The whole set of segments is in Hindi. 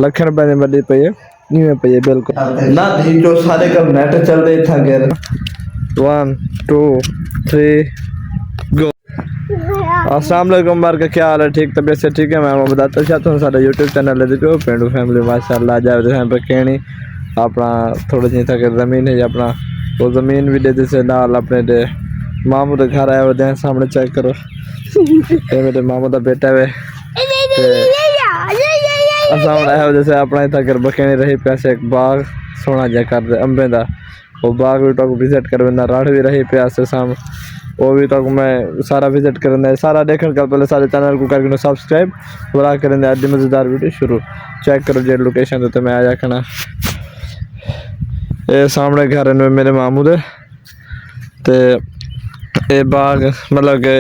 ਲੱਖ ਰੁਪਏ ਦੀ ਵੱਡੀ ਪਈ ਹੈ ਇਵੇਂ ਪਈ ਹੈ ਬਿਲकुल ना जो सारे कल नेट चल रहे था गैर 1 2 3 गो। अस्सलाम वालेकुम बार का क्या हाल है? ठीक तबीयत से ठीक है। मैं बताता चाहता हूँ सारा यूट्यूब चैनल है जो पेंडू फैमिली माशाल्लाह जावेद हैं बखेणी अपना थोड़ी जी तक ज़मीन है अपना वो ज़मीन भी दे से नाल अपने दे मामू के घर आए हुए हैं सामने चेक करो ये मेरे मामू का बेटा है सामने है जैसे अपना इतना कर बखेणी रही पैसे एक बाग सोना जा कर दे अंबे का वो बाग भी तक विजिट कर राड़ भी रही प्यासे सामने वो भी तक मैं सारा विजिट करना सारा देखने का पहले सारे चैनल को करके सब्सक्राइब बड़ा करें अद्धी मज़ेदार वीडियो शुरू चेक करो जो लोकेशन तो मैं आ जाना ये सामने घर है मेरे मामू दे ते ये बाग मतलब कि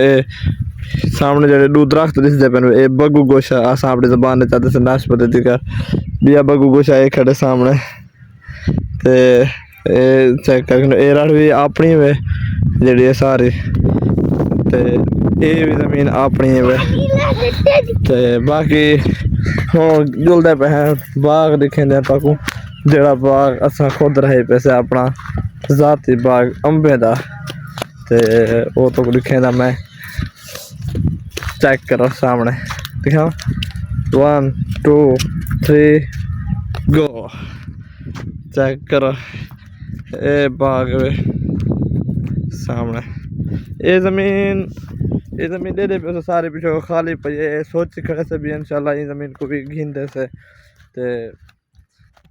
सामने जो दो दरख्त दिखते पे ये बगू गोशा असा अपनी जबान चाहते से नाशपति का बिया बगू गोशा ये खड़े सामने ते ये चेक कर ये राड़ भी अपनी वे जी सारी ते ये भी जमीन अपनी है ते बाकी हाँ जुलते पे हैं बाग दिखे तक जड़ा बाग असा खुद रहे पैसे अपना जाती बाग अंबे का ते वो तो लिखे दा मैं चेक करो सामने दिखा 1 2 3 गो चेक करो ये बाग सामने ये ज़मीन दे दे पे सारे पीछे खाली पई है सोच खड़े से भी इंशाल्लाह ये ज़मीन को भी घिंदे से ते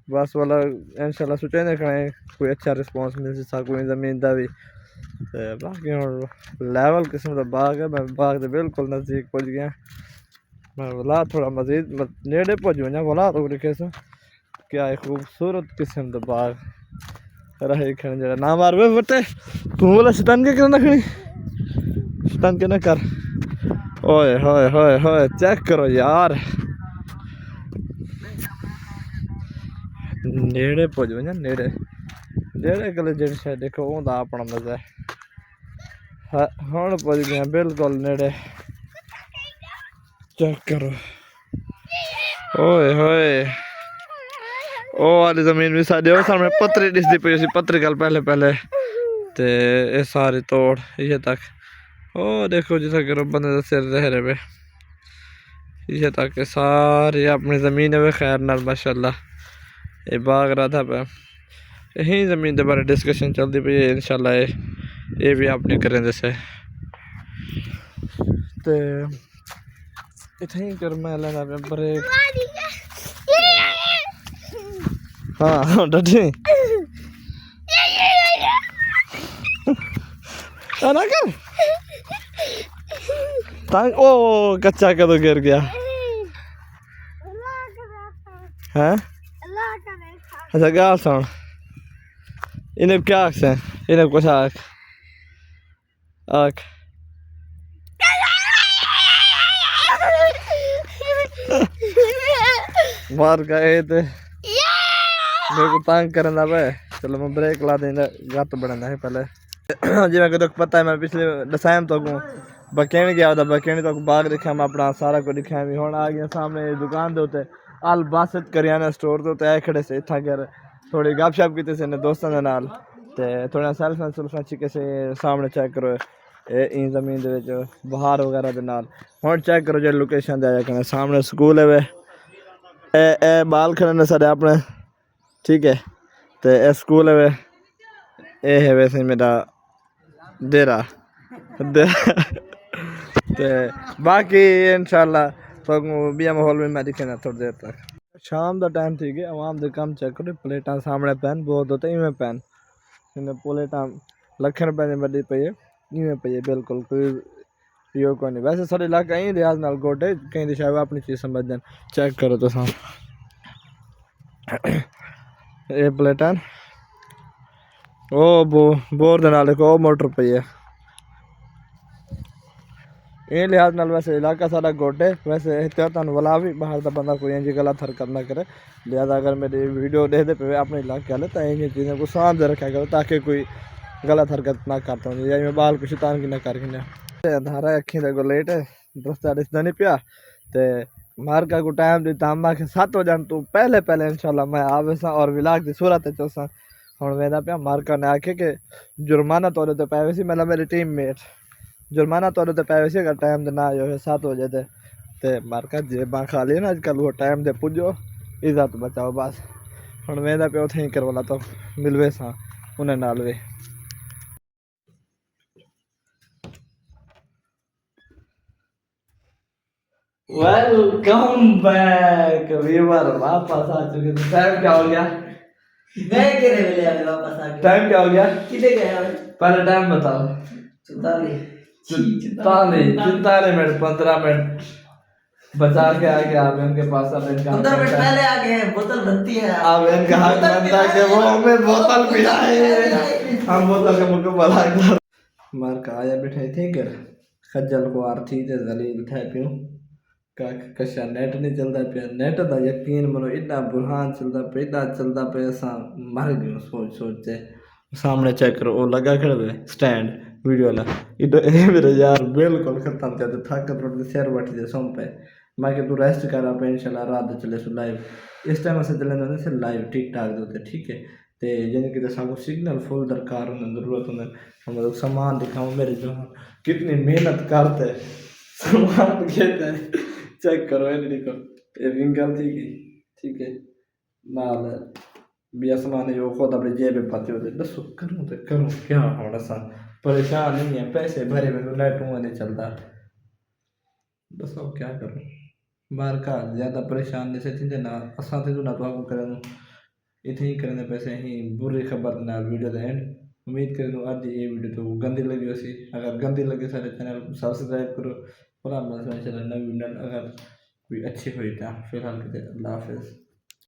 बस वाला इंशाल्लाह सोचे देखना कोई अच्छा रिस्पॉन्स मिल सकता ज़मीन का भी बाकी हम लेवल किस्म का बाग है मैं बाग के बिल्कुल नज़दीक पहुँच गया मैं बोला थोड़ा मजीद नेड़े पहुँच वजा बोला तो लिखे से क्या खूबसूरत किस्म का बाग रहे खड़े जरा ना मार वे बटे तू बोला शैतान के करना खड़ी शैतान के ना कर ओए होए होए होए चेक करो यार नेड़े पहुँच वजा नेड़े नेड़े गले जेड़ शायद देखो ओंदा अपना मजा है हम पहुँच गए बिल्कुल नेड़े चेक करो ओए होए ओ वाली जमीन भी साढ़े वो सामने पत्थरी दिसती पई पत्थरी गल पहले ते ये सारी तोड़ ये तक ओ देखो जिस करो बंदे का सिर रह रहे ये तक सारी अपनी ज़मीन है खैर नाल माशाल्लाह ये बाग रहा था पे यही ज़मीन के बारे डिस्कशन चलती पई है इंशाल्लाह ये भी आपने करें जैसे तो इतना ही कर मैं लेना ब्रेक हाँ डटी ना कर तांग ओ कच्चा कदों गिर गया हैं अच्छा क्या सुन इन्हें क्या आख से इन्हें कुछ आख आख मार गए थे मेरे को तंग करना पे चलो मैं ब्रेक ला देना गत बनना है पहले जी मैं तो पता है मैं पिछले दसाइम तो बखेणी गया था बखेणी तो बाग दिखा मैं अपना सारा कुछ दिखा भी हूँ आ गया सामने दुकान के उत्ते अल बासत करियाना स्टोर तो आए खड़े से इतना कर थोड़ी गपशप की से दोस्तों के नाल ते थोड़ा सेल्फा सुल्फा छिके से सामने चेक करो इन ज़मीन के बहार वगैरह के नाल हुण चेक करो जो लोकेशन आया करना सामने स्कूल है वे ए बाल खड़े ने सारे अपने ठीक है तो ए स्कूल है वे ये है वैसे मेरा डेरा तो बाकी इंशाल्लाह तो बिया माहौल में मैं दिखे ना थोड़ी देर तक शाम का टाइम थी गया आवाम के काम चेक करो प्लेटा सामने पैन बहुत होते इवें पैन इन्हें प्लेटा लख रुपए की बड़ी पई है इवें पई है बिल्कुल कोई पियो को नहीं वैसे सारे इलाका ही लिहाज नाल गोटे कहीं दिशा अपनी चीज़ समझ दें चेक करो तो ये प्लेटा ओ बोर दे नाल को मोटर पई है ये लिहाज नाल वैसे इलाका सारा गोटे वैसे एहतियातन वाला भी बाहर का बंदा कोई इंजी गलत हरकत ना करे लिहाजा अगर मेरी वीडियो देखते पे अपने इलाके वाले तो इन चीज़ों को सामने रखा करो ताकि कोई गलत हरकत ना करता हूँ या मैं बाल को शैतान की ना कर धारा अखी तक लेट है दोस्त दिसदा नहीं पिया तो मार्का को टाइम दिता हम के 7 बजे तू पहले पहले इंशाल्लाह मैं आवे सा और विलाग की सूरत है चोसा हुन वेदा पे मार्का ने आखे के जुर्माना तोरे ते पावे सी मतलब मेरी टीममेट जुर्माना तोरे ते पावे सी अगर टाइम दे ना आयो 7 बजे ते मार्का जेबा खाली ना आजकल वो टाइम दे पुजो इज्जत बचाओ बस हुन वेदा पे उथे ही करवाला तो मिलवे सा उन्हें नाल वे वेलकम बैक व्यूअर वापस आ चुके थे टाइम क्या हो गया मैं के रे ले आवे वापस आके टाइम क्या हो गया कितने गए हैं पहले टाइम बताओ 44 मिनट 15 मिनट बचा के आ गया आप इनके पास अब इनका 15 मिनट पहले आ गए हैं बोतल बनती है अब इनका हक बनता है कि वो हमें बोतल पिलाए हम बोतल के मुंह पर हाथ मार का आया बैठे थे कर खज्जल को आरती ते जलील थे पियो का कशा नेट नहीं चलता पे नेट दा यकीन मनो इतना बुरहान चलता पे इतना चलता पे असा मर गयो सोच सोच से सामने चेक करो वो लगा खड़े स्टैंड वीडियो वाला इधर ए मेरे यार बिल्कुल खत्म थे तो थक कर शेर बैठ दे सोम पे मैं कि तू रेस्ट कर आप इंशाल्लाह रात चले सु लाइव इस टाइम से चले ना से लाइव ठीक ठाक होते ठीक है ते यानी कि साको सिग्नल फुल दरकार होने जरूरत होने हम लोग सामान दिखाऊं मेरे जो कितनी मेहनत करते सामान घेते चेक करो ये देखो ये विंगल ठीक है नाल भी आसमान जो खुद अपने जेब में पाते होते दसो करूँ तो करूँ क्या हमारा सा परेशान नहीं है पैसे भरे में नेट हुआ नहीं चलता दसो क्या करूँ बाहर का ज़्यादा परेशान नहीं से ना असा थे तो ना तो आपको करें इतने ही करने पैसे ही बुरी खबर ना वीडियो का एंड उम्मीद करूँ आज ये वीडियो तो गंदी लगी वैसी अगर गंदी लगे सारे चैनल सब्सक्राइब करो और आप चैनल नवी अगर कोई अच्छी हुई था फिलहाल के लिए अल्लाह हाफिज़।